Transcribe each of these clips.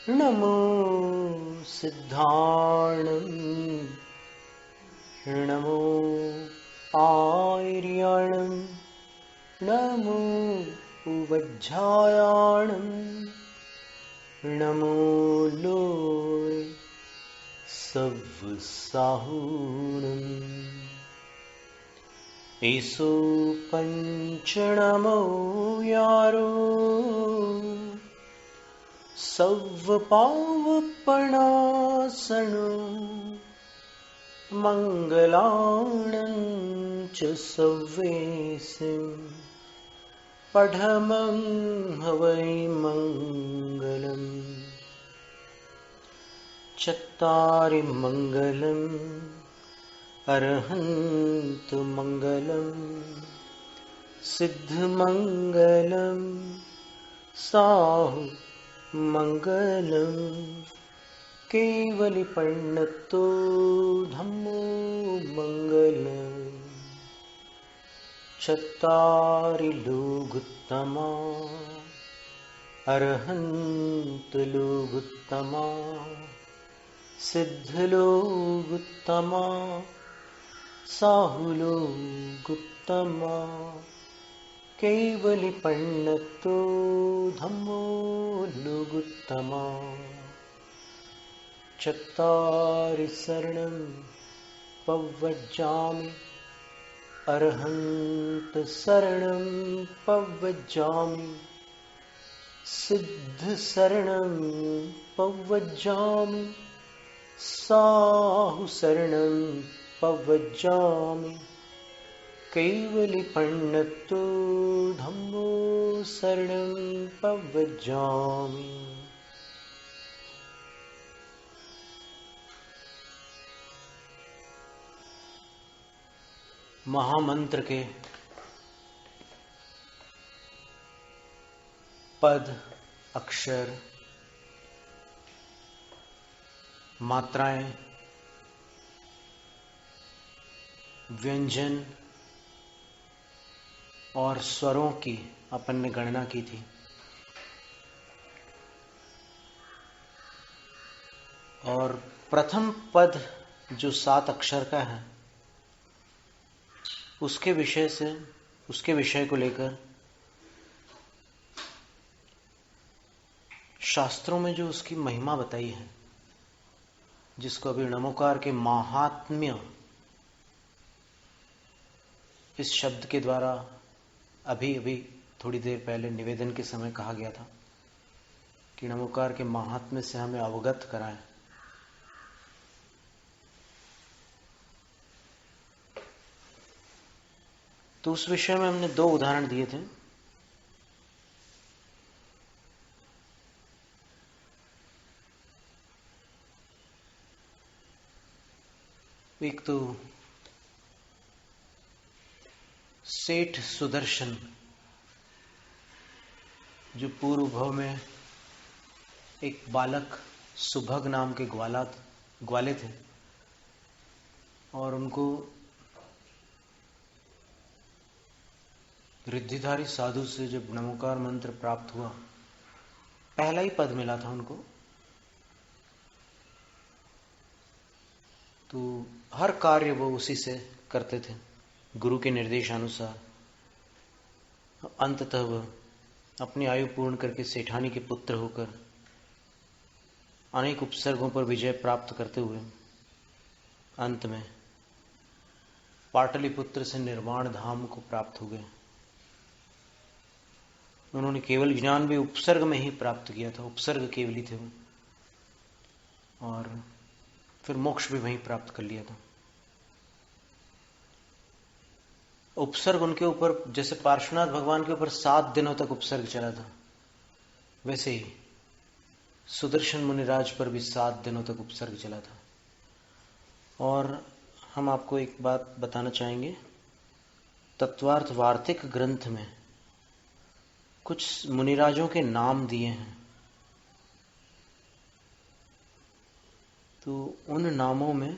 नमो सिद्धाणं नमो आर्याणं नमो वज्झायाणं नमो लोय सव्साहुणम् एसो पंचनमो यारो सव्पावपणासनो मङ्गलाणं च सव्वेसिं पठमं हवै मङ्गलम् चत्तारि मङ्गलम् अरहन्तु मङ्गलम् सिद्धमङ्गलम् साहु मङ्गलम् केवलिपण्णतो धम्मो मङ्गलम् चत्तारि लोगुत्तमा अरहन्तु लोगुत्तमा सिद्धलोगुत्तमा साहुलोगुत्तमा केवलिपण्णतो धम्मो लोगुत्तमा चत्तारि शरणं पव्वज्जामि अरहन्त शरणं पव्वज्जामि सिद्ध शरणं पव्वज्जामि साहु शरणं पव्वज्जामि कैवलिपण्णतो धम्मो शरणं पव्वज्जामि। महामंत्र के पद, अक्षर, मात्राएं, व्यंजन और स्वरों की अपन ने गणना की थी। और प्रथम पद जो 7 अक्षर का है उसके विषय को लेकर शास्त्रों में जो उसकी महिमा बताई है, जिसको अभी नमोकार के महात्म्य इस शब्द के द्वारा अभी थोड़ी देर पहले निवेदन के समय कहा गया था कि नमोकार के महात्म्य से हमें अवगत कराएं। तो उस विषय में हमने 2 उदाहरण दिए थे। एक तो सेठ सुदर्शन, जो पूर्व भव में एक बालक सुभग नाम के ग्वाले थे और उनको रिद्धिधारी साधु से जब नमोकार मंत्र प्राप्त हुआ, पहला ही पद मिला था उनको, तो हर कार्य वो उसी से करते थे गुरु के निर्देशानुसार। अंततः वह अपनी आयु पूर्ण करके सेठानी के पुत्र होकर अनेक उपसर्गों पर विजय प्राप्त करते हुए अंत में पाटलिपुत्र से निर्वाण धाम को प्राप्त हो गए। उन्होंने केवल ज्ञान भी उपसर्ग में ही प्राप्त किया था, उपसर्ग केवली थे वो, और फिर मोक्ष भी वहीं प्राप्त कर लिया था। उपसर्ग उनके ऊपर जैसे पार्श्वनाथ भगवान के ऊपर 7 दिनों तक उपसर्ग चला था, वैसे ही सुदर्शन मुनिराज पर भी 7 दिनों तक उपसर्ग चला था। और हम आपको एक बात बताना चाहेंगे, तत्वार्थ वार्तिक ग्रंथ में कुछ मुनिराजों के नाम दिए हैं, तो उन नामों में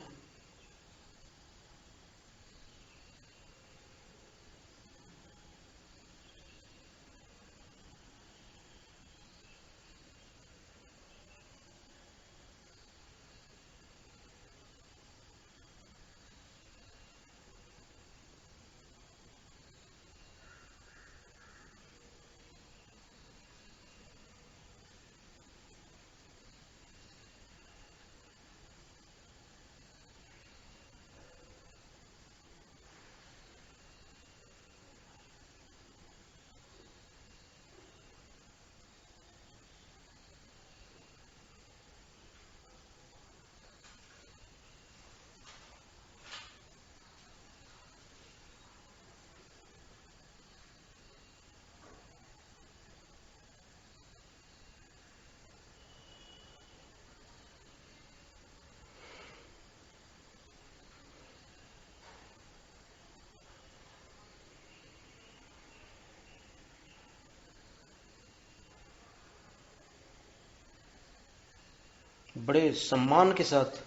बड़े सम्मान के साथ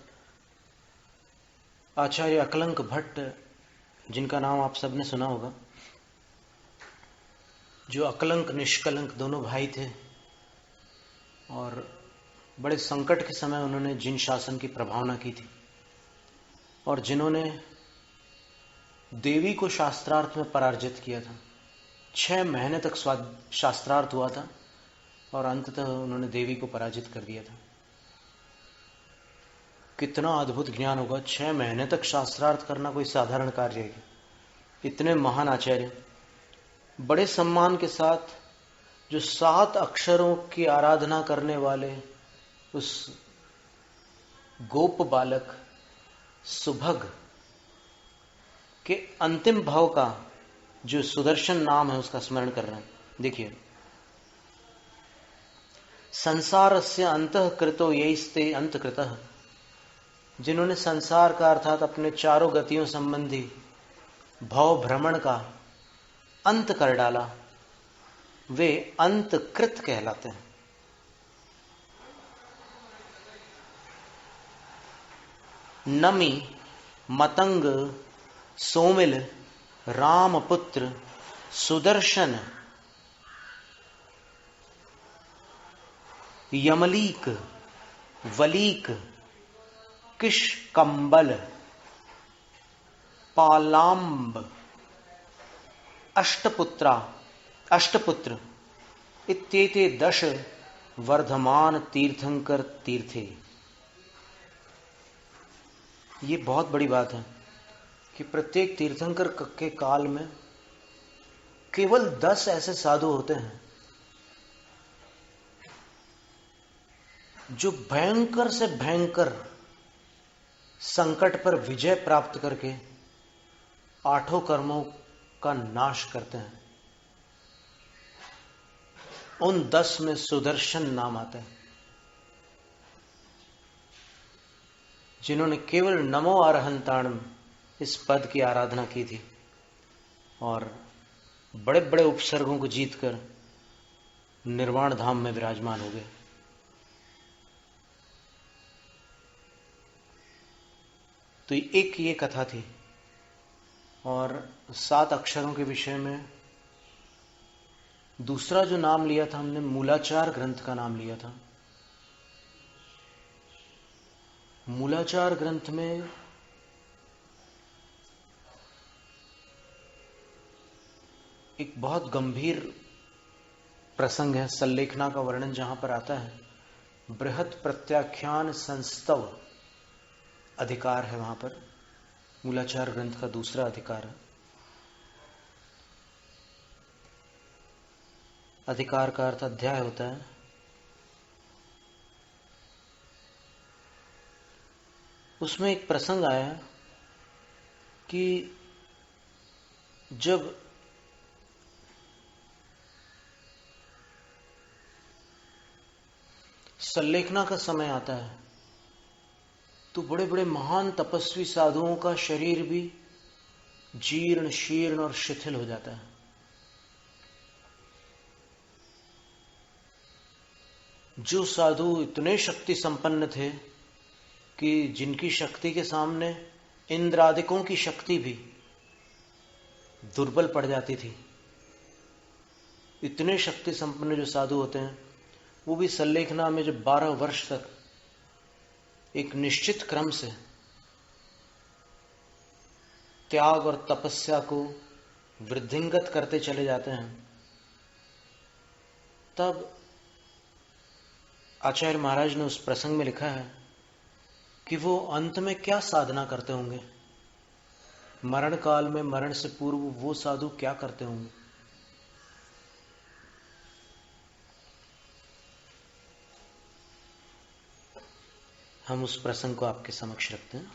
आचार्य अकलंक भट्ट, जिनका नाम आप सबने सुना होगा, जो अकलंक निष्कलंक दोनों भाई थे और बड़े संकट के समय उन्होंने जिन शासन की प्रभावना की थी और जिन्होंने देवी को शास्त्रार्थ में पराजित किया था। 6 महीने तक शास्त्रार्थ हुआ था और अंततः उन्होंने देवी को पराजित कर दिया था। कितना अद्भुत ज्ञान होगा! 6 महीने तक शास्त्रार्थ करना कोई साधारण कार्य है? इतने महान आचार्य बड़े सम्मान के साथ जो 7 अक्षरों की आराधना करने वाले उस गोप बालक सुभग के अंतिम भाव का जो सुदर्शन नाम है उसका स्मरण कर रहे हैं। देखिए, संसारस्य अंतः कृतो यैस्ते अंत कृतः, जिन्होंने संसार का अर्थात अपने चारों गतियों संबंधी भव भ्रमण का अंत कर डाला, वे अंतकृत कहलाते हैं। नमि मतंग सोमिल रामपुत्र सुदर्शन यमलीक वलीक किश कंबल पालाम्ब अष्टपुत्र इत्येते 10 वर्धमान तीर्थंकर तीर्थे। ये बहुत बड़ी बात है कि प्रत्येक तीर्थंकर के काल में केवल 10 ऐसे साधु होते हैं जो भयंकर से भयंकर संकट पर विजय प्राप्त करके 8 कर्मों का नाश करते हैं। उन 10 में सुदर्शन नाम आता है, जिन्होंने केवल नमो अरहंताणम इस पद की आराधना की थी और बड़े बड़े उपसर्गों को जीतकर निर्वाण धाम में विराजमान हो गए। तो एक ये कथा थी और 7 अक्षरों के विषय में दूसरा जो नाम लिया था हमने, मूलाचार ग्रंथ का नाम लिया था। मूलाचार ग्रंथ में एक बहुत गंभीर प्रसंग है, सल्लेखना का वर्णन जहां पर आता है। बृहत प्रत्याख्यान संस्तव अधिकार है वहां पर, मूलाचार ग्रंथ का दूसरा अधिकार है। अधिकार का अर्थ अध्याय होता है। उसमें एक प्रसंग आया कि जब सल्लेखना का समय आता है तो बड़े बड़े महान तपस्वी साधुओं का शरीर भी जीर्ण शीर्ण और शिथिल हो जाता है। जो साधु इतने शक्ति संपन्न थे कि जिनकी शक्ति के सामने इंद्रादिकों की शक्ति भी दुर्बल पड़ जाती थी, इतने शक्ति संपन्न जो साधु होते हैं वो भी सल्लेखना में जब 12 वर्ष तक एक निश्चित क्रम से त्याग और तपस्या को वृद्धिंगत करते चले जाते हैं, तब आचार्य महाराज ने उस प्रसंग में लिखा है कि वो अंत में क्या साधना करते होंगे, मरण काल में, मरण से पूर्व वो साधु क्या करते होंगे। हम उस प्रसंग को आपके समक्ष रखते हैं।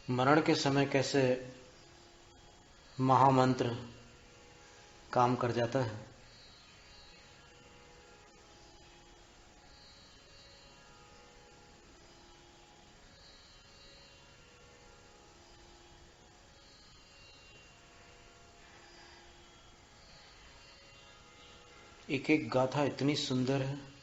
मरण के समय कैसे महामंत्र काम कर जाता है। एक एक गाथा इतनी सुंदर है।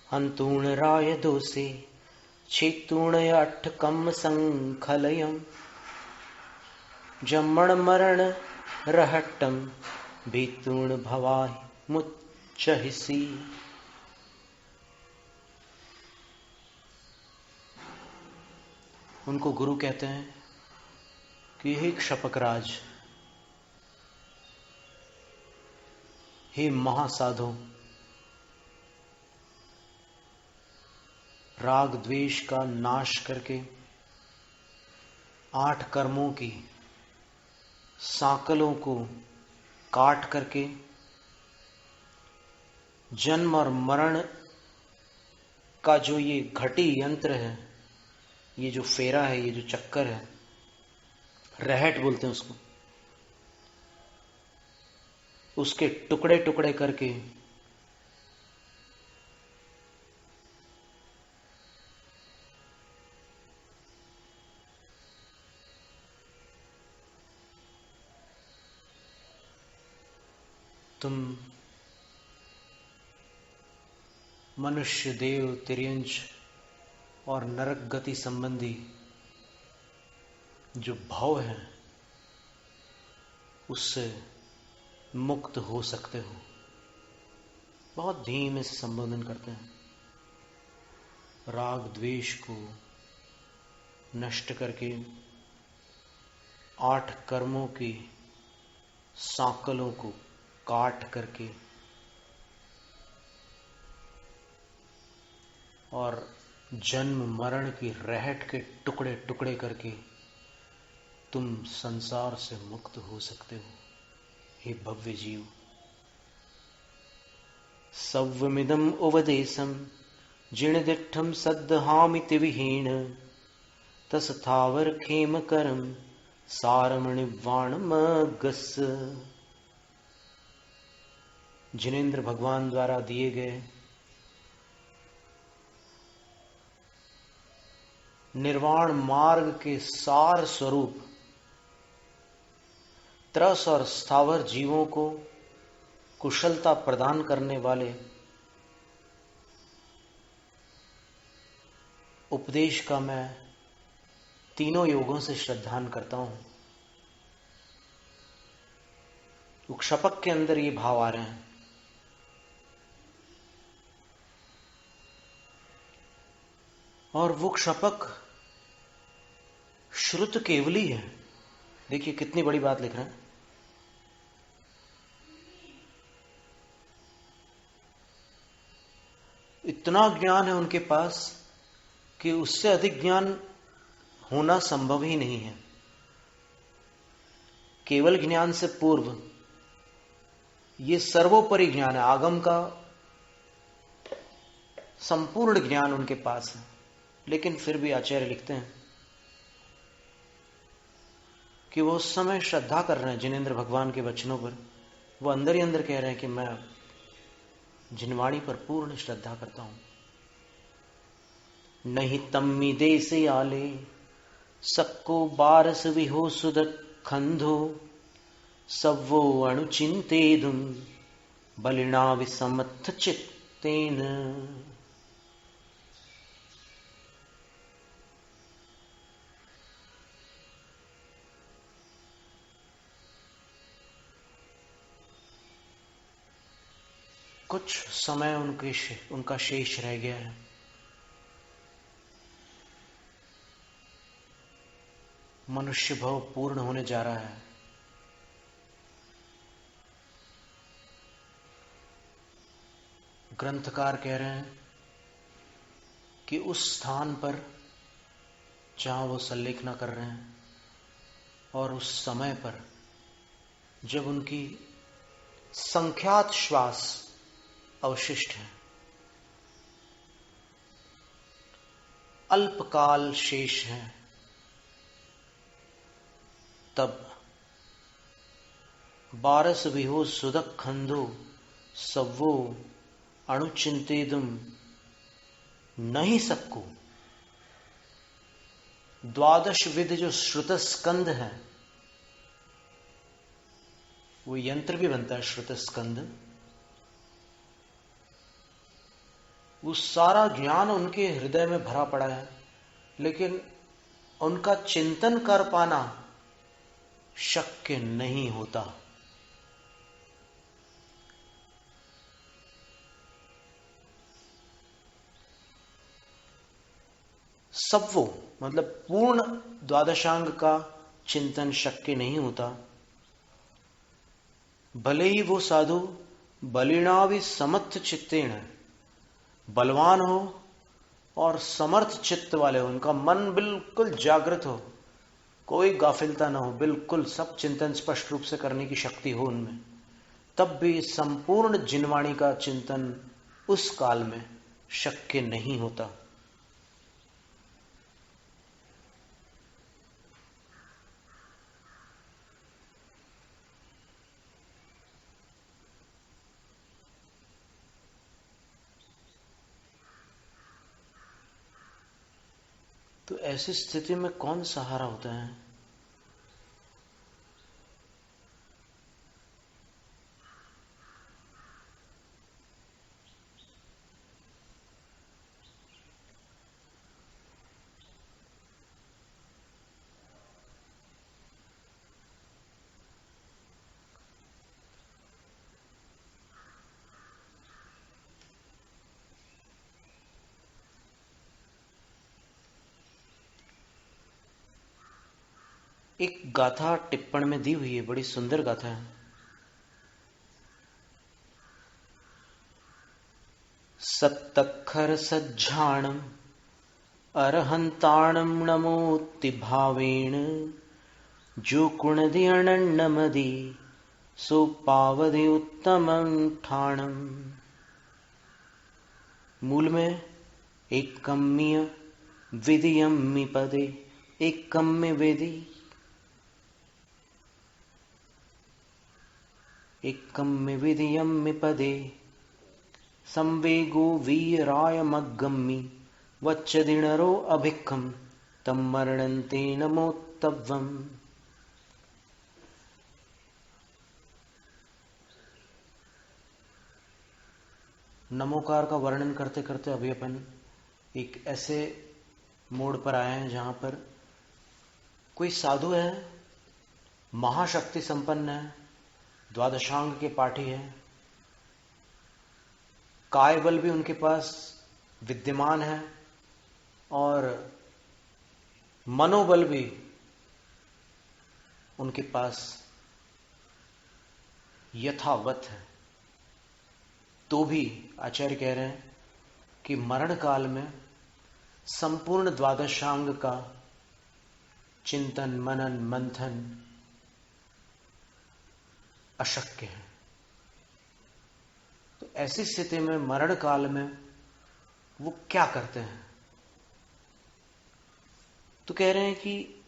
हन्तूण राय दोषे छेतूण अट्ठकम संखलयम जम्मण मरण रहट्टम भीतूण भवाय मुच्चहिसी। उनको गुरु कहते हैं कि हे क्षपकराज, हे महासाधु, राग द्वेष का नाश करके 8 कर्मों की सांकलों को काट करके जन्म और मरण का जो ये घटी यंत्र है, ये जो फेरा है, ये जो चक्कर है, रहट बोलते हैं उसको, उसके टुकड़े टुकड़े करके तुम मनुष्य, देव, तिर्यंच और नरक गति संबंधी जो भाव है उससे मुक्त हो सकते हो। बहुत धीमे से संबोधन करते हैं। राग द्वेष को नष्ट करके 8 कर्मों की सांकलों को काट करके और जन्म मरण की रहट के टुकड़े टुकड़े करके तुम संसार से मुक्त हो सकते हो। हे भव्य जीव, सव्वमिदम उपदेशम जिणदिठम सद्दहामिति विहीण तस्थावर खेम करम सारमणिवाणमगस। जिनेन्द्र भगवान द्वारा दिए गए निर्वाण मार्ग के सार स्वरूप त्रस और स्थावर जीवों को कुशलता प्रदान करने वाले उपदेश का मैं तीनों योगों से श्रद्धान करता हूं। क्षपक के अंदर ये भाव आ रहे हैं। और वो क्षपक श्रुत केवली है। देखिए कितनी बड़ी बात लिख रहे हैं। इतना ज्ञान है उनके पास कि उससे अधिक ज्ञान होना संभव ही नहीं है। केवल ज्ञान से पूर्व ये सर्वोपरि ज्ञान है। आगम का संपूर्ण ज्ञान उनके पास है। लेकिन फिर भी आचार्य लिखते हैं कि वो उस समय श्रद्धा कर रहे हैं जिनेन्द्र भगवान के वचनों पर। वो अंदर ही अंदर कह रहे हैं कि मैं जिनवाणी पर पूर्ण श्रद्धा करता हूं। नहीं तम्मी देसे आले सक्को बारस विहो सुदत खंधो सवो अणुचिंतेदुम बलिना विसमत्थ चित्तेन। कुछ समय उनका शेष रह गया है। मनुष्य भव पूर्ण होने जा रहा है। ग्रंथकार कह रहे हैं कि उस स्थान पर जहां वो संलेखना कर रहे हैं और उस समय पर जब उनकी संख्यात श्वास अवशिष्ट है, अल्पकाल शेष है, तब बारस विहो सुदक खंदो सवो अणुचिंतेदुम नहीं सबको। द्वादश विध जो श्रुत स्कंद है, वो यंत्र भी बनता है श्रुत स्कंद, वो सारा ज्ञान उनके हृदय में भरा पड़ा है, लेकिन उनका चिंतन कर पाना शक्य नहीं होता। सब वो मतलब पूर्ण द्वादशांग का चिंतन शक्य नहीं होता। भले ही वो साधु बलिनावि समर्थ चित्तेण, बलवान हो और समर्थ चित्त वाले हो, उनका मन बिल्कुल जागृत हो, कोई गाफिलता ना हो, बिल्कुल सब चिंतन स्पष्ट रूप से करने की शक्ति हो उनमें, तब भी संपूर्ण जिनवाणी का चिंतन उस काल में शक्य नहीं होता। तो ऐसी स्थिति में कौन सहारा होता है? एक गाथा टिप्पण में दी हुई है, बड़ी सुंदर गाथा है। सत्तखर सज्जाणम अरहंताणम नमोति भावेण, जो कुणदि अनन्नमदि सो पावधि उत्तमं ठाणम। मूल में एक कम्य विधियम्मि पदे, एक कम्य वेदी, एक कम्य विधियम्मि पदे, संवेगो वीराय मग्गम्मि वच्चदिणरो अभिक्खम तम मरणन्ते नमोत्तव्वम्। नमोकार का वर्णन करते करते अभी अपन एक ऐसे मोड़ पर आए हैं जहां पर कोई साधु है, महाशक्ति संपन्न है, द्वादशांग के पाठी है, काय बल भी उनके पास विद्यमान है और मनोबल भी उनके पास यथावत है। तो भी आचार्य कह रहे हैं कि मरण काल में संपूर्ण द्वादशांग का चिंतन मनन मंथन अशक्य है। तो ऐसी स्थिति में मरण काल में वो क्या करते हैं? तो कह रहे हैं कि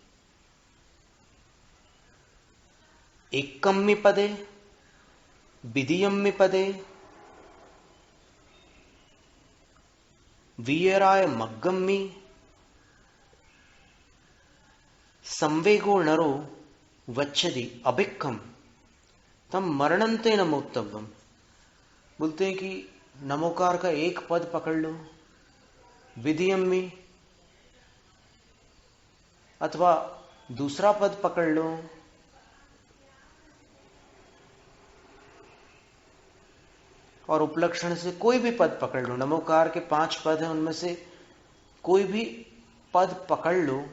एकम्मि पदे विधियम्मि पदे वीयराय मग्गम्मि संवेगो नरो वच्छति अभिक्खम तम मरणन्ते नमोत्तव्वम। बोलते हैं कि नमोकार का एक पद पकड़ लो, विधियम्मि, अथवा दूसरा पद पकड़ लो, और उपलक्षण से कोई भी पद पकड़ लो, नमोकार के 5 पद हैं, उनमें से कोई भी पद पकड़ लो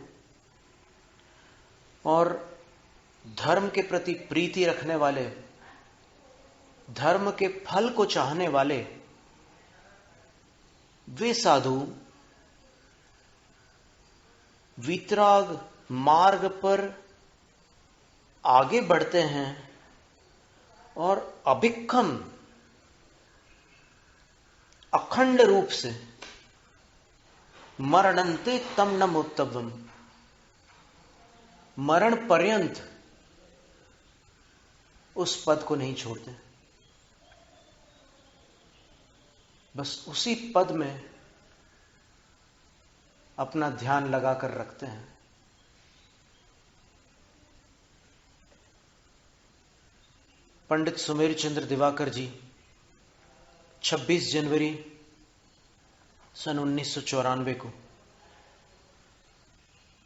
और धर्म के प्रति प्रीति रखने वाले, धर्म के फल को चाहने वाले वे साधु वीतराग मार्ग पर आगे बढ़ते हैं और अभिक्खम अखंड रूप से मरणन्ते तम नमोत्तम, मरण पर्यंत उस पद को नहीं छोड़ते, बस उसी पद में अपना ध्यान लगाकर रखते हैं। पंडित सुमेर चंद्र दिवाकर जी 26 जनवरी सन 1994 को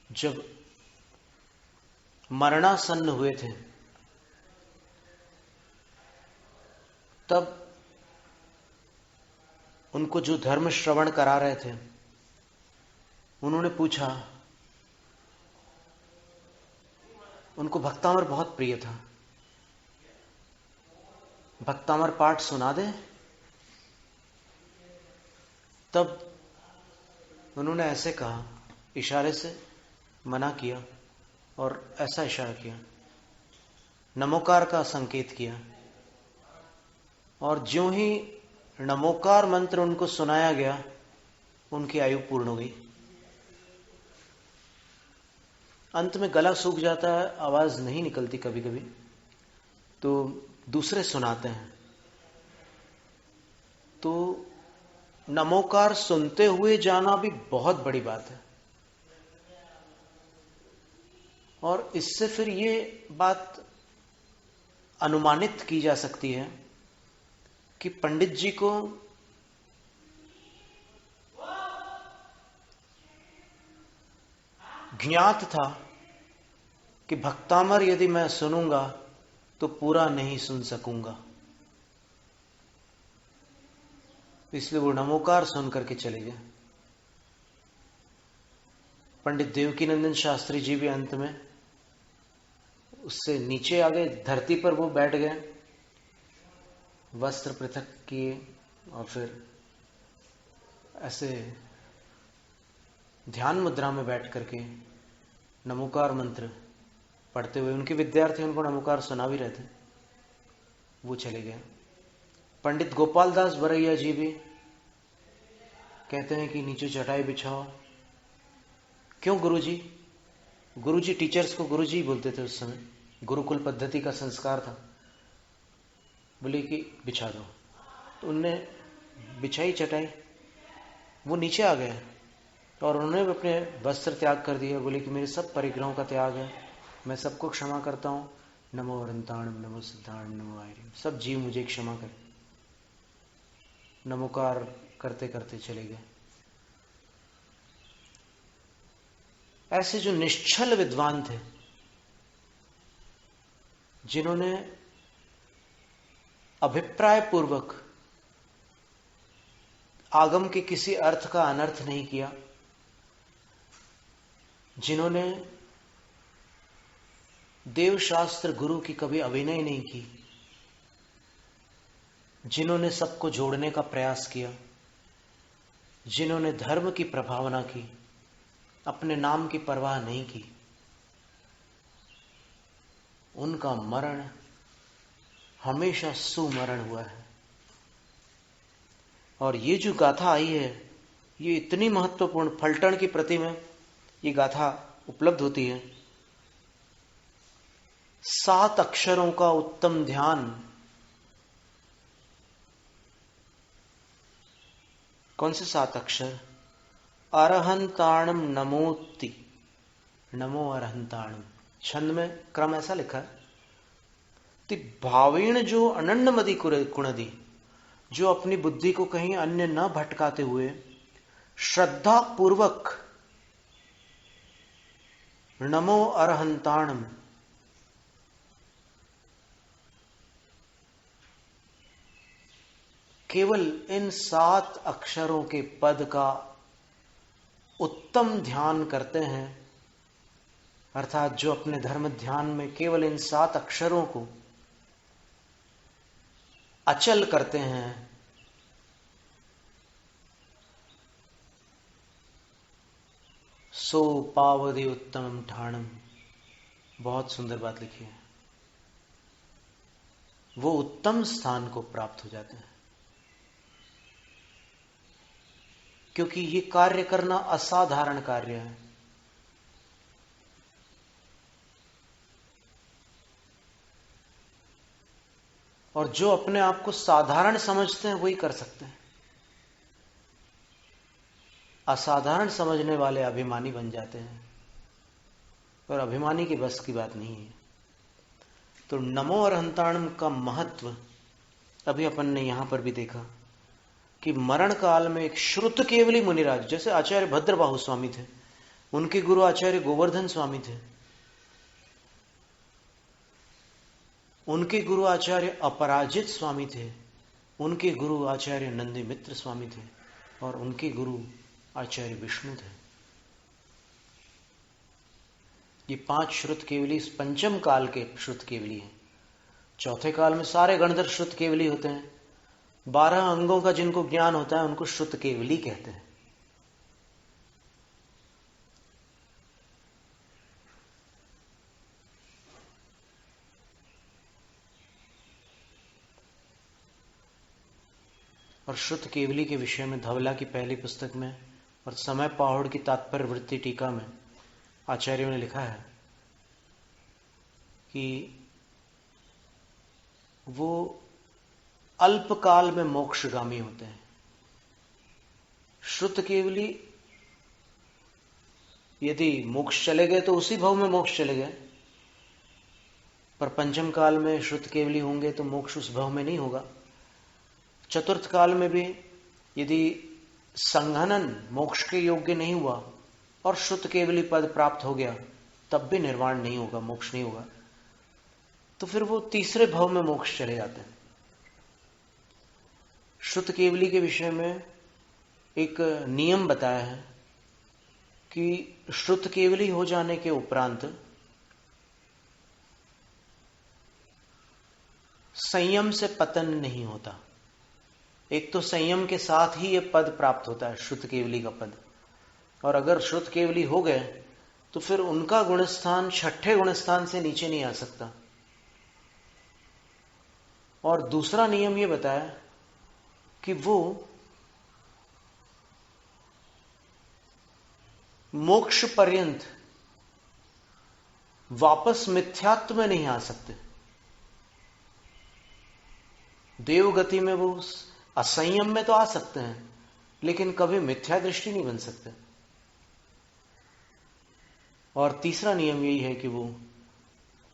जब मरणासन्न हुए थे, तब उनको जो धर्म श्रवण करा रहे थे, उन्होंने पूछा, उनको भक्तामर बहुत प्रिय था, भक्तामर पाठ सुना दे। तब उन्होंने ऐसे कहा, इशारे से मना किया और ऐसा इशारा किया, नमोकार का संकेत किया, और ज्यों ही नमोकार मंत्र उनको सुनाया गया, उनकी आयु पूर्ण हो गई। अंत में गला सूख जाता है, आवाज नहीं निकलती कभी कभी, तो दूसरे सुनाते हैं। तो नमोकार सुनते हुए जाना भी बहुत बड़ी बात है, और इससे फिर ये बात अनुमानित की जा सकती है कि पंडित जी को ज्ञात था कि भक्तामर यदि मैं सुनूंगा तो पूरा नहीं सुन सकूंगा, इसलिए वो नमोकार सुन करके चले गए। पंडित देवकीनंदन शास्त्री जी भी अंत में उससे नीचे आ गए, धरती पर वो बैठ गए, वस्त्र पृथक किए और फिर ऐसे ध्यान मुद्रा में बैठ करके नमोकार मंत्र पढ़ते हुए, उनके विद्यार्थी उनको नमोकार सुना भी रहे थे, वो चले गए। पंडित गोपाल दास बरैया जी भी कहते हैं कि नीचे चटाई बिछाओ। क्यों गुरुजी? गुरुजी, टीचर्स को गुरुजी बोलते थे उस समय, गुरुकुल पद्धति का संस्कार था। बोले कि बिछा दो, तो उनने बिछाई चटाई, वो नीचे आ गए और उन्होंने भी अपने वस्त्र त्याग कर दिया। बोले कि मेरे सब परिग्रहों का त्याग है, मैं सबको क्षमा करता हूँ, नमो अरंताणम, नमो सिद्धाणम, नमो आयर्यम, सब जीव मुझे क्षमा करें। नमोकार करते करते चले गए। ऐसे जो निश्चल विद्वान थे, जिन्होंने अभिप्राय पूर्वक आगम के किसी अर्थ का अनर्थ नहीं किया, जिन्होंने देवशास्त्र गुरु की कभी अभिनय नहीं की, जिन्होंने सबको जोड़ने का प्रयास किया, जिन्होंने धर्म की प्रभावना की, अपने नाम की परवाह नहीं की, उनका मरण हमेशा सुमरण हुआ है। और ये जो गाथा आई है, ये इतनी महत्वपूर्ण, फलटण की प्रति में ये गाथा उपलब्ध होती है। 7 अक्षरों का उत्तम ध्यान, कौन से 7 अक्षर? अरहंताणम नमोति, नमो अरहंताणम। छंद में क्रम ऐसा लिखा है, ति भावेण जो अनन्नमदि कुणदी, जो अपनी बुद्धि को कहीं अन्य न भटकाते हुए श्रद्धा पूर्वक नमो अरहंताणम, केवल इन 7 अक्षरों के पद का उत्तम ध्यान करते हैं, अर्थात जो अपने धर्म ध्यान में केवल इन 7 अक्षरों को अचल करते हैं, सो पावदे उत्तमम ठाणम, बहुत सुंदर बात लिखी है, वो उत्तम स्थान को प्राप्त हो जाते हैं। क्योंकि ये कार्य करना असाधारण कार्य है। और जो अपने आप को साधारण समझते हैं वही कर सकते हैं। असाधारण समझने वाले अभिमानी बन जाते हैं, और अभिमानी के बस की बात नहीं है। तो नमो अरहंताणम का महत्व अभी अपन ने यहां पर भी देखा कि मरण काल में एक श्रुत केवली मुनिराज, जैसे आचार्य भद्रबाहु स्वामी थे, उनके गुरु आचार्य गोवर्धन स्वामी थे, उनके गुरु आचार्य अपराजित स्वामी थे, उनके गुरु आचार्य नंदी मित्र स्वामी थे, और उनके गुरु आचार्य विष्णु थे। ये 5 श्रुत केवली इस पंचम काल के श्रुत केवली हैं। चौथे काल में सारे गणधर श्रुत केवली होते हैं। 12 अंगों का जिनको ज्ञान होता है उनको श्रुत केवली कहते हैं। और श्रुत केवली के विषय में धवला की पहली पुस्तक में और समय पहाड़ की तात्पर्य वृत्ति टीका में आचार्यों ने लिखा है कि वो अल्पकाल में मोक्षगामी होते हैं। श्रुत केवली यदि मोक्ष चले गए तो उसी भव में मोक्ष चले गए, पर पंचम काल में श्रुत केवली होंगे तो मोक्ष उस भव में नहीं होगा। चतुर्थ काल में भी यदि संघनन मोक्ष के योग्य नहीं हुआ और श्रुत केवली पद प्राप्त हो गया, तब भी निर्वाण नहीं होगा, मोक्ष नहीं होगा, तो फिर वो तीसरे भव में मोक्ष चले जाते हैं। श्रुत केवली के विषय में एक नियम बताया है कि श्रुत केवली हो जाने के उपरांत संयम से पतन नहीं होता। एक तो संयम के साथ ही यह पद प्राप्त होता है, श्रुत केवली का पद, और अगर श्रुत केवली हो गए तो फिर उनका गुणस्थान 6ठे गुणस्थान से नीचे नहीं आ सकता। और दूसरा नियम यह बताया कि वो मोक्ष पर्यंत वापस मिथ्यात्व में नहीं आ सकते। देवगति में वो असंयम में तो आ सकते हैं, लेकिन कभी मिथ्या दृष्टि नहीं बन सकते। और तीसरा नियम यही है कि वो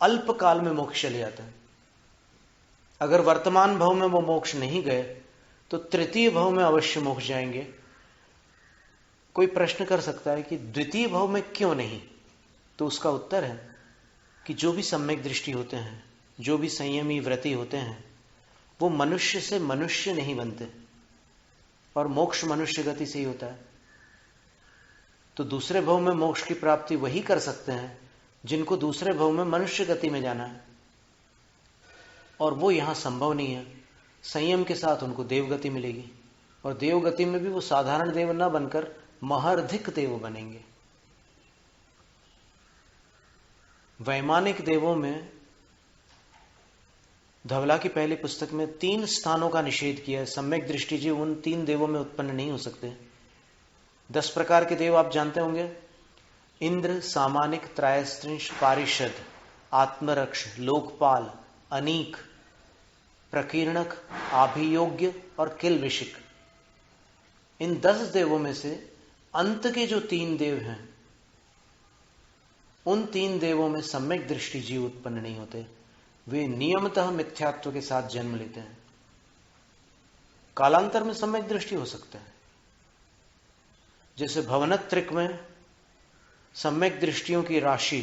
अल्पकाल में मोक्ष चले जाते हैं। अगर वर्तमान भव में वो मोक्ष नहीं गए तो तृतीय भव में अवश्य मोक्ष जाएंगे। कोई प्रश्न कर सकता है कि द्वितीय भव में क्यों नहीं, तो उसका उत्तर है कि जो भी सम्यक दृष्टि होते हैं, जो भी संयमी व्रती होते हैं, वो मनुष्य से मनुष्य नहीं बनते, और मोक्ष मनुष्य गति से ही होता है। तो दूसरे भव में मोक्ष की प्राप्ति वही कर सकते हैं जिनको दूसरे भव में मनुष्य गति में जाना है, और वो यहां संभव नहीं है। संयम के साथ उनको देवगति मिलेगी, और देवगति में भी वो साधारण देव न बनकर महर्धिक देव बनेंगे। वैमानिक देवों में धवला की पहली पुस्तक में 3 स्थानों का निषेध किया है। सम्यक दृष्टि जी उन 3 देवों में उत्पन्न नहीं हो सकते। 10 प्रकार के देव आप जानते होंगे: इंद्र, सामानिक, त्रयस्त्रिंश, पारिषद, आत्मरक्ष, लोकपाल, अनीक, प्रकीर्णक, आभियोग्य और किलविशिक। इन 10 देवों में से अंत के जो 3 देव हैं, उन 3 देवों में सम्यक दृष्टि जीव उत्पन्न नहीं होते। वे नियमतः मिथ्यात्व के साथ जन्म लेते हैं। कालांतर में सम्यक दृष्टि हो सकता है। जैसे भवनत्रिक में सम्यक दृष्टियों की राशि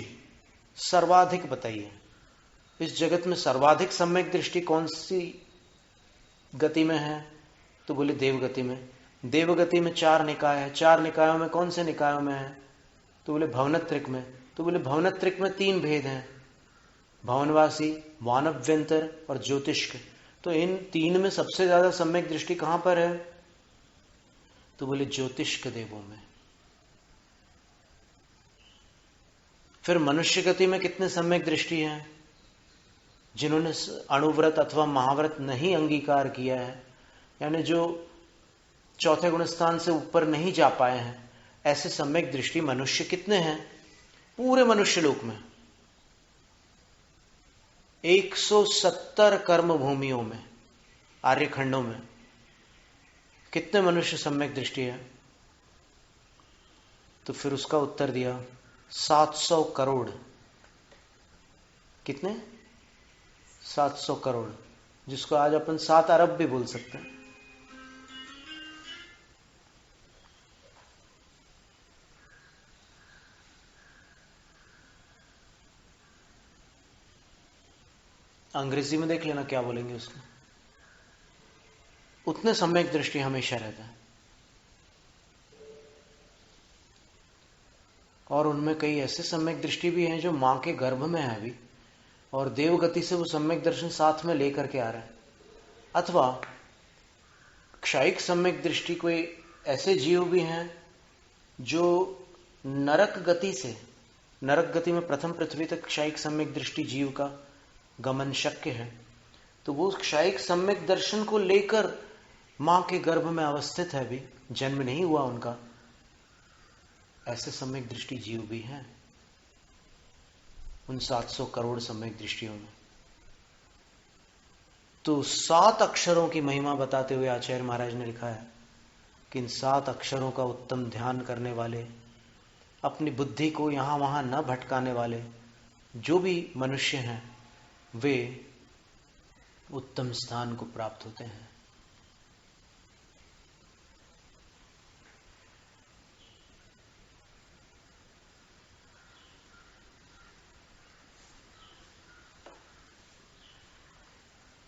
सर्वाधिक बताई है। इस जगत में सर्वाधिक सम्यक दृष्टि कौन सी गति में है? तो बोले देवगति में। देवगति में 4 निकाय है, 4 निकायों में कौन से निकायों में है? तो बोले भवनत्रिक में। तो बोले भवनत्रिक में 3 भेद हैं, भवनवासी, वानव्यंतर और ज्योतिष्क। तो इन 3 में सबसे ज्यादा सम्यक दृष्टि कहां पर है? तो बोले ज्योतिष्क देवों में। फिर मनुष्य गति में कितने सम्यक दृष्टि है? जिन्होंने अणुव्रत अथवा महाव्रत नहीं अंगीकार किया है, यानी जो चौथे गुण स्थान से ऊपर नहीं जा पाए हैं, ऐसे सम्यक दृष्टि मनुष्य कितने हैं पूरे मनुष्य लोक में? 170 कर्म भूमियों में, आर्यखंडों में कितने मनुष्य सम्यक दृष्टि है? तो फिर उसका उत्तर दिया 700 करोड़। कितने? 700 करोड़, जिसको आज अपन 7 अरब भी बोल सकते हैं। अंग्रेजी में देख लेना क्या बोलेंगे उसको। उतने सम्यक दृष्टि हमेशा रहता है। और उनमें कई ऐसे सम्यक दृष्टि भी हैं जो मां के गर्भ में है अभी, और देवगति से वो सम्यक दर्शन साथ में लेकर के आ रहे हैं। अथवा क्षयिक सम्यक दृष्टि कोई ऐसे जीव भी हैं जो नरक गति से, नरक गति में प्रथम पृथ्वी तक क्षयिक सम्यक दृष्टि जीव का गमन शक्य है, तो वो क्षयिक सम्यक दर्शन को लेकर मां के गर्भ में अवस्थित है, भी जन्म नहीं हुआ उनका। ऐसे सम्यक दृष्टि जीव भी हैं उन 700 करोड़ सम्यक दृष्टियों में। तो 7 अक्षरों की महिमा बताते हुए आचार्य महाराज ने लिखा है कि इन 7 अक्षरों का उत्तम ध्यान करने वाले, अपनी बुद्धि को यहां वहां न भटकाने वाले जो भी मनुष्य हैं, वे उत्तम स्थान को प्राप्त होते हैं।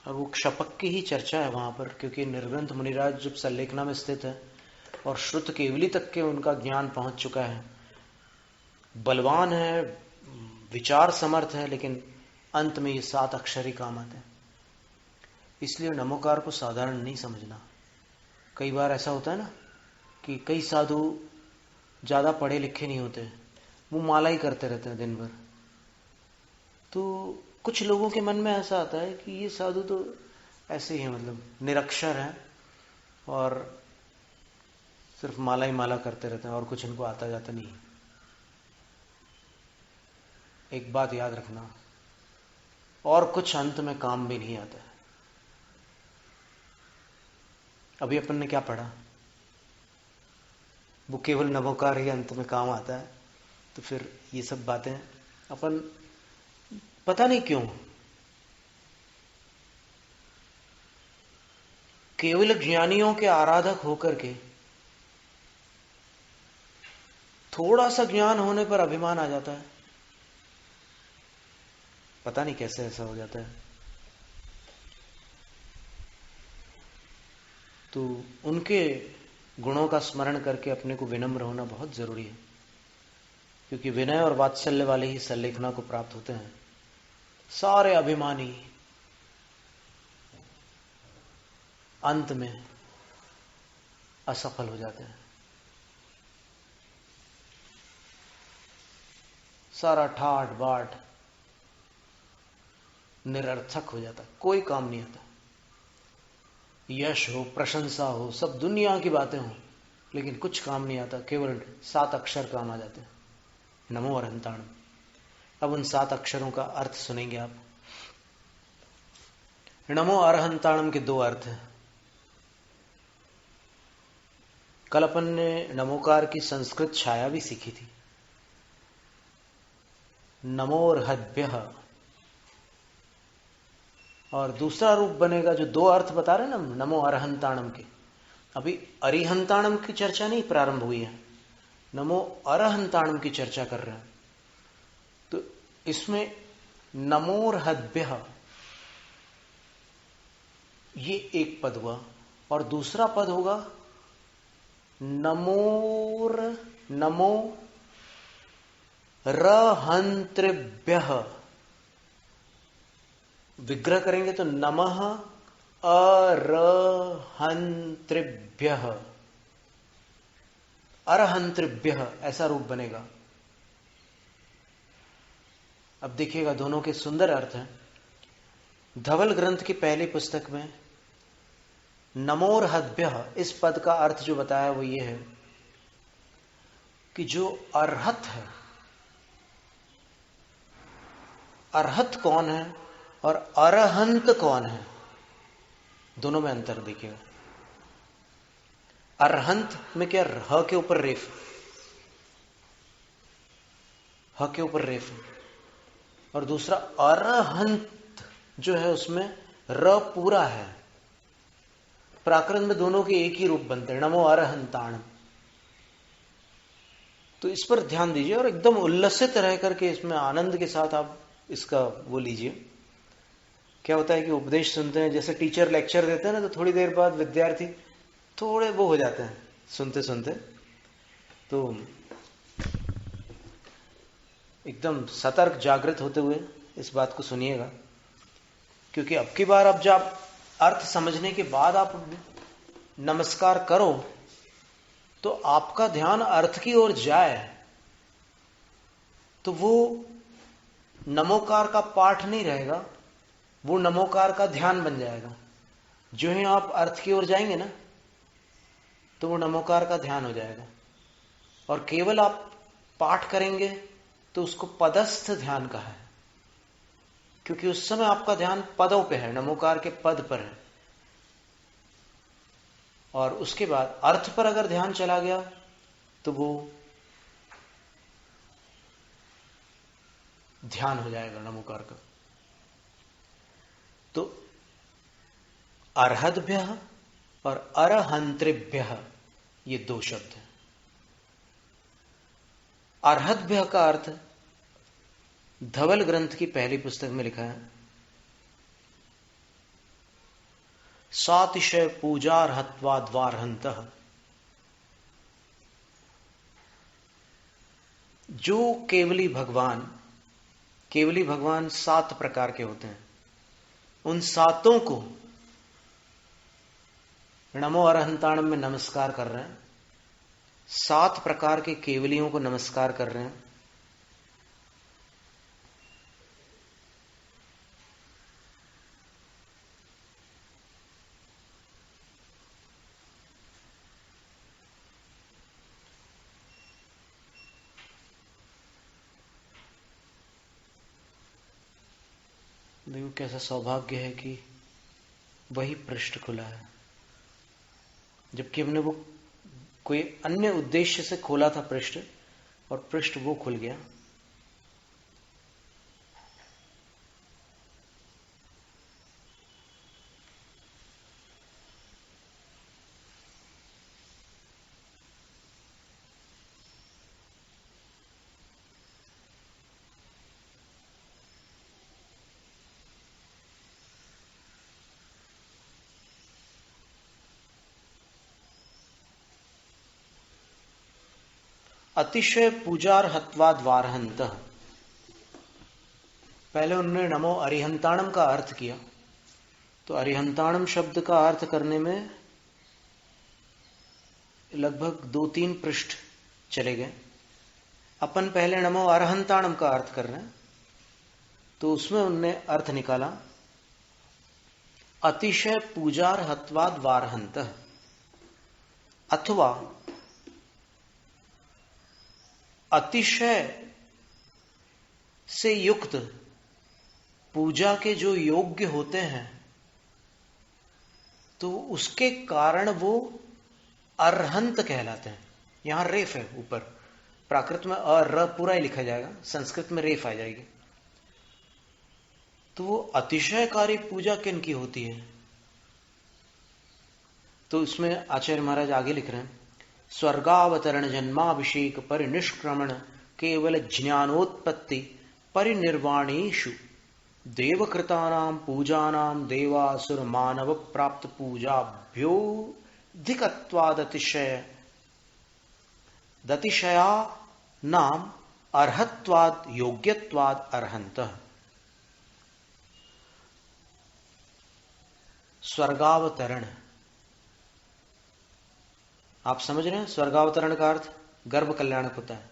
अब वो क्षपक की ही चर्चा है वहां पर, क्योंकि निर्ग्रंथ मुनिराज जब सल्लेखना में स्थित है और श्रुत केवली तक के उनका ज्ञान पहुंच चुका है, बलवान है, विचार समर्थ है, लेकिन अंत में ये 7 अक्षर ही काम आते हैं। इसलिए नमोकार को साधारण नहीं समझना। कई बार ऐसा होता है ना कि कई साधु ज्यादा पढ़े लिखे नहीं होते, वो माला ही करते रहते हैं दिन भर। तो कुछ लोगों के मन में ऐसा आता है कि ये साधु तो ऐसे ही है, मतलब निरक्षर है और सिर्फ माला ही माला करते रहते हैं और कुछ इनको आता जाता नहीं। एक बात याद रखना, और कुछ अंत में काम भी नहीं आता है। अभी अपन ने क्या पढ़ा? वो केवल नमोकार ही अंत में काम आता है। तो फिर ये सब बातें अपन पता नहीं क्यों केवल ज्ञानियों के आराधक होकर के थोड़ा सा ज्ञान होने पर अभिमान आ जाता है। पता नहीं कैसे ऐसा हो जाता है। तो उनके गुणों का स्मरण करके अपने को विनम्र होना बहुत जरूरी है, क्योंकि विनय और वात्सल्य वाले ही सल्लेखना को प्राप्त होते हैं। सारे अभिमानी अंत में असफल हो जाते हैं। सारा ठाट बाट निरर्थक हो जाता, कोई काम नहीं आता। यश हो, प्रशंसा हो, सब दुनिया की बातें हो, लेकिन कुछ काम नहीं आता। केवल 7 अक्षर काम आ जाते हैं, नमो अरहंताणम। अब उन 7 अक्षरों का अर्थ सुनेंगे आप। नमो अरहंताणम के 2 अर्थ हैं। कल अपन ने नमोकार की संस्कृत छाया भी सीखी थी, नमोर्हद्भ्यः। और दूसरा रूप बनेगा जो 2 अर्थ बता रहे हैं ना नमो अरहंताणम के। अभी अरिहंताणम की चर्चा नहीं प्रारंभ हुई है, नमो अरहंताणम की चर्चा कर रहे हैं। तो इसमें नमोर्हद्भ्यः ये एक पद हुआ, और दूसरा पद होगा नमो रहंत्रिभ्यः। विग्रह करेंगे तो नमः अरहंत्रिभ्यः, अरहंत्रिभ्यः ऐसा रूप बनेगा। अब देखिएगा दोनों के सुंदर अर्थ हैं। धवल ग्रंथ की पहली पुस्तक में नमोरहद्भ्यः इस पद का अर्थ जो बताया वो ये है कि जो अर्हत है, अर्हत कौन है और अरहंत कौन है, दोनों में अंतर देखिएगा। अरहंत में क्या, ह के ऊपर रेफ, ह के ऊपर रेफ, और दूसरा अरहंत जो है उसमें र पूरा है। प्राकृत में दोनों के एक ही रूप बनते हैं, नमो अरहंताण। तो इस पर ध्यान दीजिए और एकदम उल्लसित रह करके इसमें आनंद के साथ आप इसका वो लीजिए। क्या होता है कि उपदेश सुनते हैं, जैसे टीचर लेक्चर देते हैं ना, तो थोड़ी देर बाद विद्यार्थी थोड़े वो हो जाते हैं सुनते सुनते। तो एकदम सतर्क जागृत होते हुए इस बात को सुनिएगा, क्योंकि अब की बार अब जब अर्थ समझने के बाद आप नमस्कार करो तो आपका ध्यान अर्थ की ओर जाए, तो वो नमोकार का पाठ नहीं रहेगा, वो नमोकार का ध्यान बन जाएगा। जो ही आप अर्थ की ओर जाएंगे ना तो वो नमोकार का ध्यान हो जाएगा। और केवल आप पाठ करेंगे तो उसको पदस्थ ध्यान कहा है, क्योंकि उस समय आपका ध्यान पदों पे है, नमोकार के पद पर है। और उसके बाद अर्थ पर अगर ध्यान चला गया तो वो ध्यान हो जाएगा नमोकार का। तो अर्हद्भ्यः और अरहंत्रिभ्यः ये दो शब्द हैं। अर्हद्भ्यः का अर्थ धवल ग्रंथ की पहली पुस्तक में लिखा है, सातिशय पूजार्हत्वाद्वार्हन्तः। जो केवली भगवान 7 प्रकार के होते हैं, उन सातों को नमो अरहंताणम में नमस्कार कर रहे हैं। 7 प्रकार के केवलियों को नमस्कार कर रहे हैं। देखो कैसा सौभाग्य है कि वही पृष्ठ खुला है, जबकि हमने वो कोई अन्य उद्देश्य से खोला था पृष्ठ, और पृष्ठ वो खुल गया। अतिशय पूजार्हत्वाद्वार्हन्तः। पहले उन्होंने नमो अरिहंताणम का अर्थ किया, तो अरिहंताणम शब्द का अर्थ करने में लगभग 2-3 पृष्ठ चले गए। अपन पहले नमो अरहंताणम का अर्थ कर रहे हैं, तो उसमें उन्होंने अर्थ निकाला अतिशय पूजार्हत्वाद्वार्हन्तः, अथवा अतिशय से युक्त पूजा के जो योग्य होते हैं, तो उसके कारण वो अरहंत कहलाते हैं। यहां रेफ है ऊपर, प्राकृत में र पूरा ही लिखा जाएगा, संस्कृत में रेफ आ जाएगी। तो वो अतिशयकारी पूजा किन की होती है? तो इसमें आचार्य महाराज आगे लिख रहे हैं, स्वर्गावतरण जन्माभिषेक परिनिष्क्रमण केवल ज्ञानोत्पत्ति परिनिर्वाणेषु देवकृतानां पूजानां देवासुर मानव प्राप्त पूजाभ्यो धिकत्वादतिशय दतिशया नाम अर्हत्वाद योग्यत्वाद अर्हन्तः। स्वर्गावतरण, आप समझ रहे हैं? स्वर्गावतरण का अर्थ गर्भ कल्याणक होता है।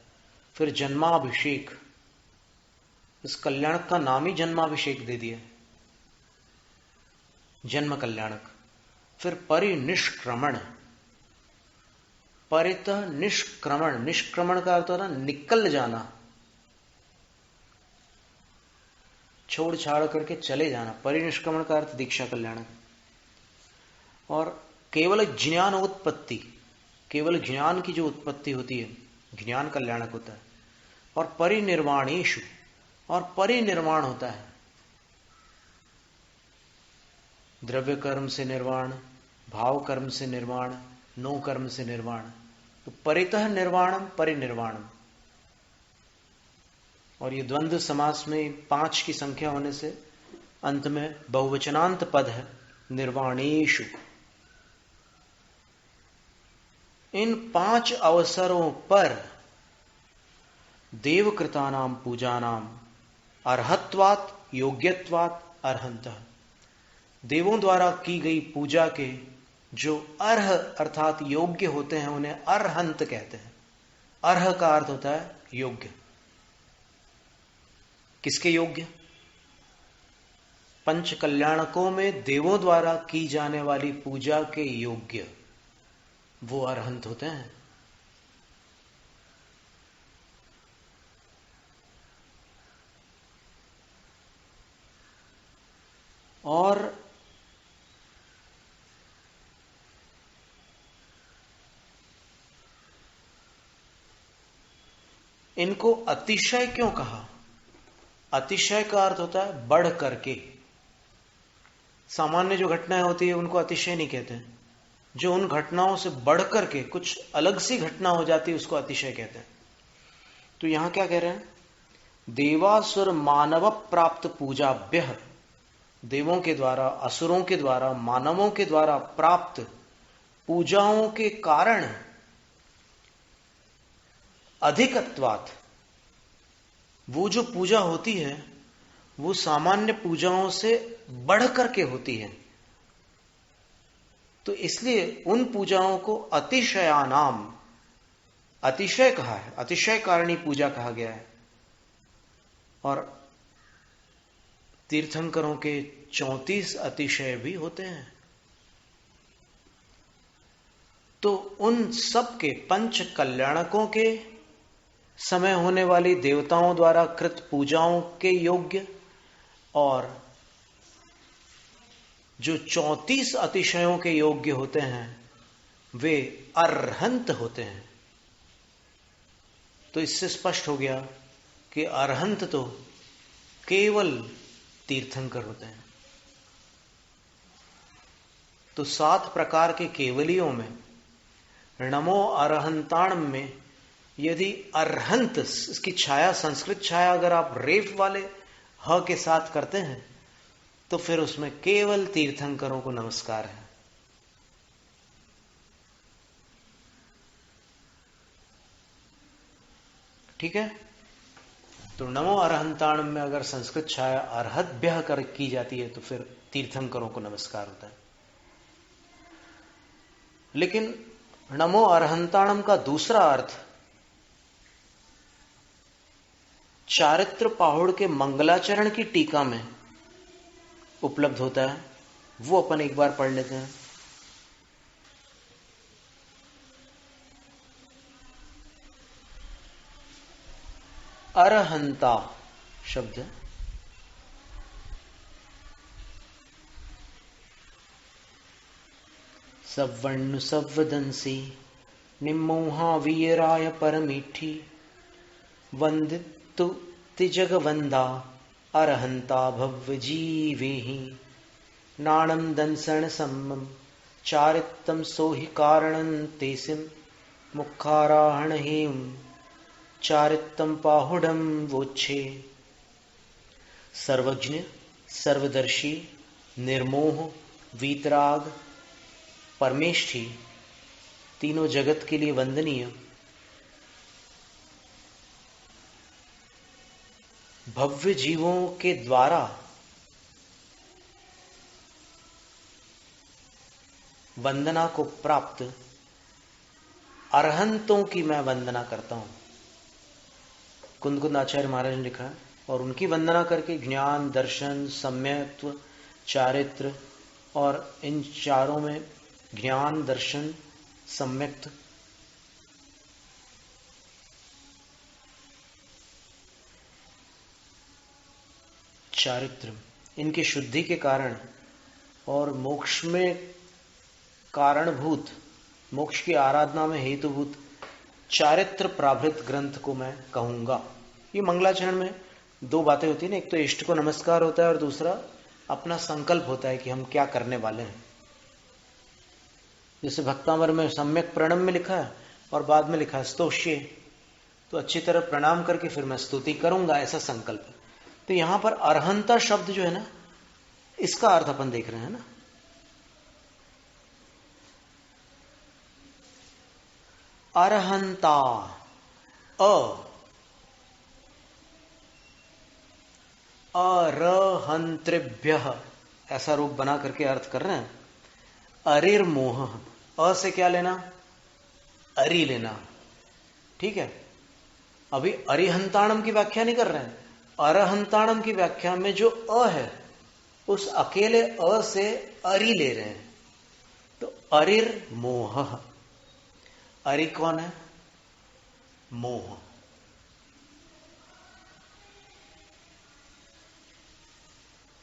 फिर जन्माभिषेक, इस कल्याणक का नाम ही जन्माभिषेक दे दिया, जन्म कल्याणक। फिर परिनिष्क्रमण, परितः निष्क्रमण, निष्क्रमण का अर्थ होता है निकल जाना, छोड़ छाड़ करके चले जाना। परिनिष्क्रमण का अर्थ दीक्षा कल्याणक। और केवल ज्ञान उत्पत्ति, केवल ज्ञान की जो उत्पत्ति होती है, ज्ञान कल्याणक होता है। और परिनिर्वाणेषु, और परिनिर्वाण होता है द्रव्य कर्म से निर्वाण, भाव कर्म से निर्वाण, नो कर्म से निर्वाण। तो परितः निर्वाणम परिनिर्वाणम। और ये द्वंद्व समास में 5 की संख्या होने से अंत में बहुवचनांत पद है, निर्वाणेषु। इन 5 अवसरों पर देवकृतानाम पूजानाम अर्हत्वात् योग्यत्वात् अर्हन्तः, देवों द्वारा की गई पूजा के जो अर्ह अर्थात योग्य होते हैं उन्हें अर्हंत कहते हैं। अर्ह का अर्थ होता है योग्य। किसके योग्य? पंच कल्याणकों में देवों द्वारा की जाने वाली पूजा के योग्य वो अर्हंत होते हैं। और इनको अतिशय क्यों कहा? अतिशय का अर्थ होता है बढ़ करके। सामान्य जो घटनाएं होती है उनको अतिशय नहीं कहते हैं। जो उन घटनाओं से बढ़ करके कुछ अलग सी घटना हो जाती है उसको अतिशय कहते हैं। तो यहां क्या कह रहे हैं? देवासुर मानव प्राप्त पूजाभ्य, देवों के द्वारा, असुरों के द्वारा, मानवों के द्वारा प्राप्त पूजाओं के कारण अधिकत्वात्, वो जो पूजा होती है वो सामान्य पूजाओं से बढ़ करके होती है। तो इसलिए उन पूजाओं को अतिशयानाम, अतिशय कहा है, अतिशय कारणी पूजा कहा गया है। और तीर्थंकरों के 34 अतिशय भी होते हैं। तो उन सब के पंच कल्याणकों के समय होने वाली देवताओं द्वारा कृत पूजाओं के योग्य और जो 34 अतिशयों के योग्य होते हैं वे अर्हंत होते हैं। तो इससे स्पष्ट हो गया कि अर्हंत तो केवल तीर्थंकर होते हैं। तो 7 प्रकार के केवलियों में नमो अर्हंताणम में यदि अर्हंत, इसकी छाया, संस्कृत छाया अगर आप रेफ वाले ह के साथ करते हैं तो फिर उसमें केवल तीर्थंकरों को नमस्कार है। ठीक है? तो नमो अर्हंताणम में अगर संस्कृत छाया अर्हद्भ्यः कर की जाती है तो फिर तीर्थंकरों को नमस्कार होता है। लेकिन नमो अर्हंताणम का दूसरा अर्थ चारित्र पाहुड़ के मंगलाचरण की टीका में उपलब्ध होता है, वो अपन एक बार पढ़ लेते हैं। अर्हंता शब्द सवर्ण सवदंसी निम्मोहा वीराय परमीठी वंदितु तिजगवंदा अर्हंता भव्य जीवेहि नाणं दंसण सम्मम चारित्तम सोहि कारणं तेसिम मुखाराहण हेम चारित्तम पाहुडम वोच्छे। सर्वज्ञ, सर्वदर्शी, निर्मोह, वीतराग, परमेष्ठी, तीनों जगत के लिए वंदनीय, भव्य जीवों के द्वारा वंदना को प्राप्त अरहंतों की मैं वंदना करता हूं। कुंद आचार्य महाराज ने लिखा है, और उनकी वंदना करके ज्ञान, दर्शन, सम्यक्त्व, चारित्र, और इन चारों में ज्ञान, दर्शन, सम्यक्त्व, चारित्र, इनकी शुद्धि के कारण और मोक्ष में कारणभूत, मोक्ष की आराधना में हेतुभूत चारित्र प्राभृत ग्रंथ को मैं कहूंगा। ये मंगलाचरण में दो बातें होती है ना, एक तो इष्ट को नमस्कार होता है और दूसरा अपना संकल्प होता है कि हम क्या करने वाले हैं। जैसे भक्तामर में सम्यक प्रणम में लिखा है और बाद में लिखा है स्तोष्ये, तो अच्छी तरह प्रणाम करके फिर मैं स्तुति करूंगा, ऐसा संकल्प है। तो यहां पर अरहंता शब्द जो है ना, इसका अर्थ अपन देख रहे हैं ना। अरहंता, अरहंत्रिभ्यः, ऐसा रूप बना करके अर्थ कर रहे हैं। अरिर्मोह, अ से क्या लेना, अरि लेना, ठीक है। अभी अरिहंताणम की व्याख्या नहीं कर रहे हैं, अरहंताणम की व्याख्या में जो अ है उस अकेले अ से अरि ले रहे हैं। तो अरिर्मोह, अरि कौन है, मोह।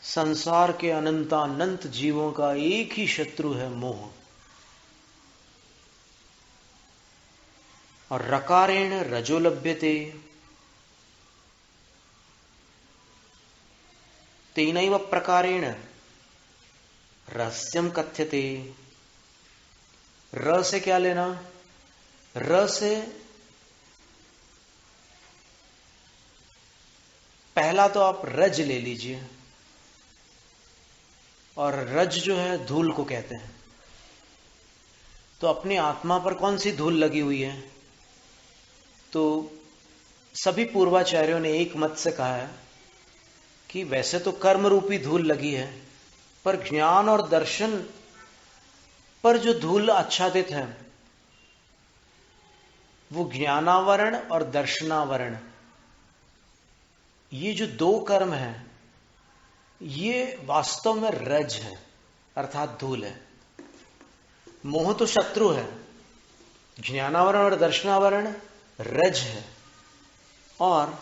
संसार के अनंतानंत जीवों का एक ही शत्रु है, मोह। और रकारेण रजो लभ्यते, तेनैव प्रकारेण रहस्यम कथ्यते। र से क्या लेना, र से पहला तो आप रज ले लीजिए, और रज जो है धूल को कहते हैं। तो अपनी आत्मा पर कौन सी धूल लगी हुई है, तो सभी पूर्वाचार्यों ने एक मत से कहा है कि वैसे तो कर्म रूपी धूल लगी है, पर ज्ञान और दर्शन पर जो धूल आच्छादित है वो ज्ञानावरण और दर्शनावरण, ये जो दो कर्म है ये वास्तव में रज है, अर्थात धूल है। मोह तो शत्रु है, ज्ञानावरण और दर्शनावरण रज है। और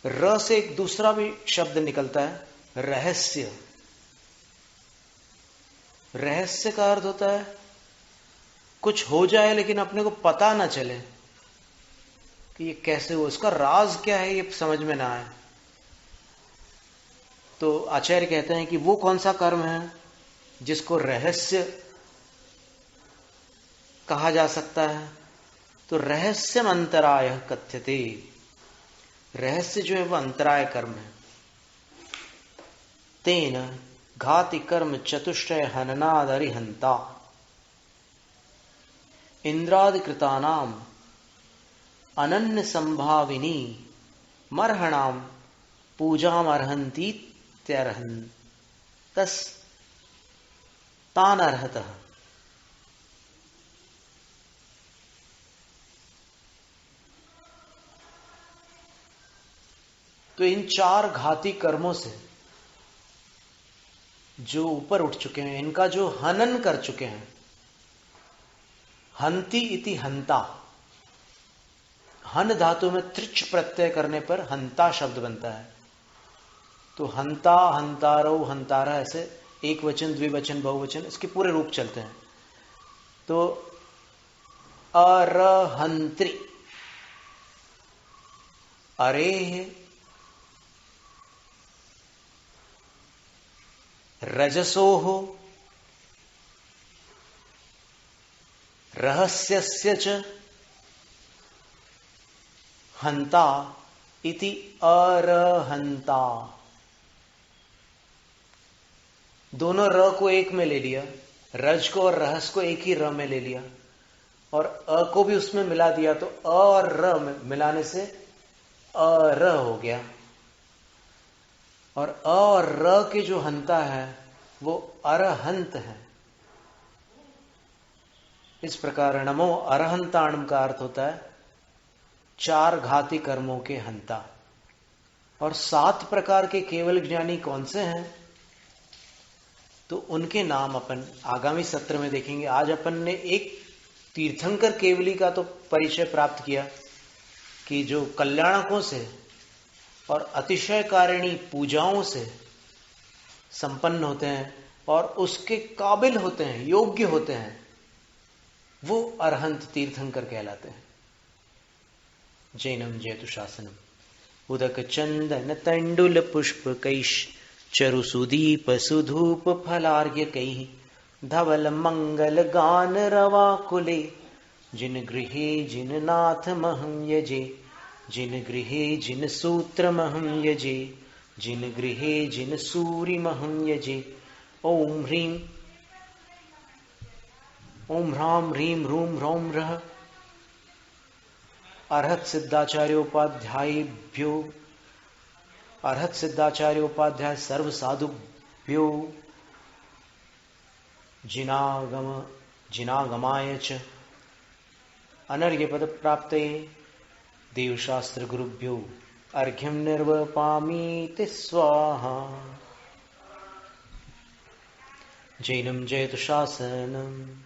र से एक दूसरा भी शब्द निकलता है, रहस्य। रहस्य का अर्थ होता है कुछ हो जाए लेकिन अपने को पता ना चले कि ये कैसे हो, इसका राज क्या है ये समझ में ना आए। तो आचार्य कहते हैं कि वो कौन सा कर्म है जिसको रहस्य कहा जा सकता है, तो रहस्यम अंतराय कथ्यते। रहस्य जो है वह अंतराय कर्म है। तेन घाति कर्म चतुष्टय हननाद अरिहंता, इंद्रादि कृतानाम अनन्य संभाविनी मर्हणाम पूजाम अर्हंती त्यर्हन्तस तान अर्हतः। तो इन चार घाती कर्मों से जो ऊपर उठ चुके हैं, इनका जो हनन कर चुके हैं, हंति इति हंता, हन धातु में त्रिच प्रत्यय करने पर हंता शब्द बनता है। तो हंता, हंतारो, हंतारा, ऐसे एक वचन, द्विवचन, बहुवचन इसके पूरे रूप चलते हैं। तो अरहंत्री, अरे रजसोः रहस्यस्य च हंता इति अरहंता। दोनों र को एक में ले लिया, रज को और रहस को एक ही र में ले लिया, और अ को भी उसमें मिला दिया, तो अ और र मिलाने से अर हो गया। और अ और र के जो हंता है वो अरहंत है। इस प्रकार नमो अरहंताणम का अर्थ होता है 4 घाती कर्मों के हंता। और 7 प्रकार के केवल ज्ञानी कौन से हैं, तो उनके नाम अपन आगामी सत्र में देखेंगे। आज अपन ने एक तीर्थंकर केवली का तो परिचय प्राप्त किया कि जो कल्याणकों से और अतिशयकारिणी पूजाओं से संपन्न होते हैं और उसके काबिल होते हैं, योग्य होते हैं, वो अरहंत तीर्थंकर कहलाते हैं। जैनम जयतु शासनम उदक चंदन तंडुल पुष्प कैश चरु सुदीप सुधूप फलार्घ्य कई धवल मंगल गान रवा कुले जिन गृहे जिन नाथ महं यजे जिन गृहे जिन सूत्र महं यजे जिन गृहे जिन सूरि महं यजे ओम ह्रीं ओम ह्रां ह्रीं ह्रूं ह्रौं रः अर्हत सिद्धाचार्योपाध्यायेभ्यो अर्हत सिद्धाचार्योपाध्याय सर्व साधुभ्यो जिनागमाय च अनर्घ्य पद प्राप्तये देवशास्त्र गुरुभ्यो अर्घ्यं निर्वपामीति स्वाहा। जैनम जयतु शासनम।